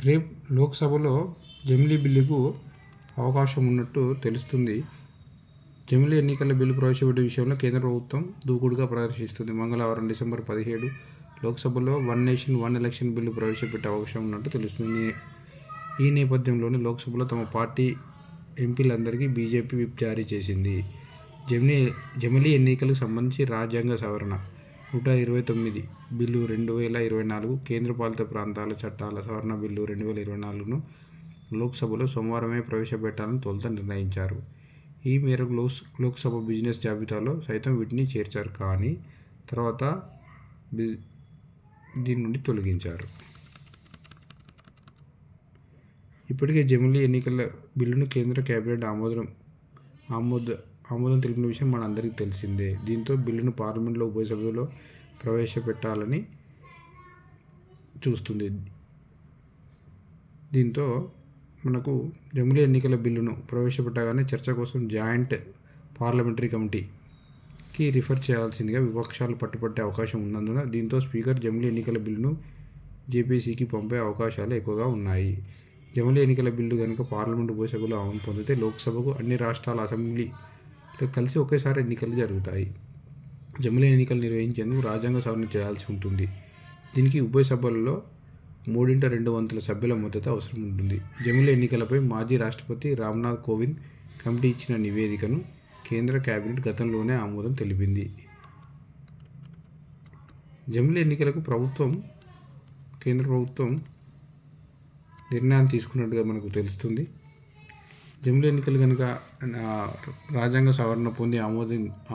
రేపు లోక్సభలో జమిలీ బిల్లుకు అవకాశం ఉన్నట్టు తెలుస్తుంది. జమిలీ ఎన్నికల బిల్లు ప్రవేశపెట్టే విషయంలో కేంద్ర ప్రభుత్వం దూకుడుగా ప్రదర్శిస్తుంది. మంగళవారం డిసెంబర్ 17 లోక్సభలో one nation one election bill ప్రవేశపెట్టే అవకాశం ఉన్నట్టు తెలుస్తుంది. ఈ నేపథ్యంలోనే లోక్సభలో తమ పార్టీ ఎంపీలందరికీ బీజేపీ విప్ జారీ చేసింది. జమిలీ ఎన్నికలకు సంబంధించి రాజ్యాంగ సవరణ 129 బిల్లు 2024, కేంద్రపాలిత ప్రాంతాల చట్టాల సవరణ బిల్లు 2024ను లోక్సభలో సోమవారమే ప్రవేశపెట్టాలని తొలుత నిర్ణయించారు. ఈ మేరకు లోక్సభ బిజినెస్ జాబితాలో సైతం వీటిని చేర్చారు. కానీ తర్వాత దీని నుండి తొలగించారు. ఇప్పటికే జమిలీ ఎన్నికల బిల్లును కేంద్ర కేబినెట్ ఆమోదం తెలిపిన విషయం మనందరికీ తెలిసిందే. దీంతో బిల్లును పార్లమెంట్లో ఉభయ సభలో ప్రవేశపెట్టాలని చూస్తుంది. దీంతో మనకు జమిలీ ఎన్నికల బిల్లును ప్రవేశపెట్టగానే చర్చ కోసం జాయింట్ పార్లమెంటరీ కమిటీకి రిఫర్ చేయాల్సిందిగా విపక్షాలు పట్టుపట్టే అవకాశం ఉన్నందున దీంతో స్పీకర్ జమిలీ ఎన్నికల బిల్లును జేపీసీకి పంపే అవకాశాలు ఎక్కువగా ఉన్నాయి. జమిలీ ఎన్నికల బిల్లు కనుక పార్లమెంటు ఉభయ సభలో ఆమోదం పొందితే లోక్సభకు అన్ని రాష్ట్రాల అసెంబ్లీతో కలిసి ఒకేసారి ఎన్నికలు జరుగుతాయి. జమిలీ ఎన్నికలు నిర్వహించేందుకు రాజ్యాంగ సవరణ చేయాల్సి ఉంటుంది. దీనికి ఉభయ సభల్లో 3/2 సభ్యుల మద్దతు అవసరం ఉంటుంది. జమిలీ ఎన్నికలపై మాజీ రాష్ట్రపతి రామ్నాథ్ కోవింద్ కమిటీ ఇచ్చిన నివేదికను కేంద్ర కేబినెట్ గతంలోనే ఆమోదం తెలిపింది. జమిలీ ఎన్నికలకు కేంద్ర ప్రభుత్వం నిర్ణయాన్ని తీసుకున్నట్టుగా మనకు తెలుస్తుంది. జమిలీ ఎన్నికలు కనుక రాజ్యాంగ సవరణ పొంది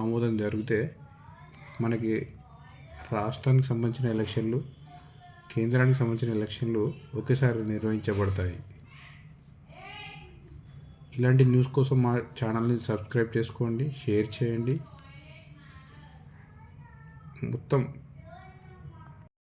ఆమోదం జరిగితే మనకి రాష్ట్రానికి సంబంధించిన ఎలక్షన్లు, కేంద్రానికి సంబంధించిన ఎలక్షన్లు ఒకేసారి నిర్వహించబడతాయి. ఇలాంటి న్యూస్ కోసం మా ఛానల్ని సబ్స్క్రైబ్ చేసుకోండి, షేర్ చేయండి. మొత్తం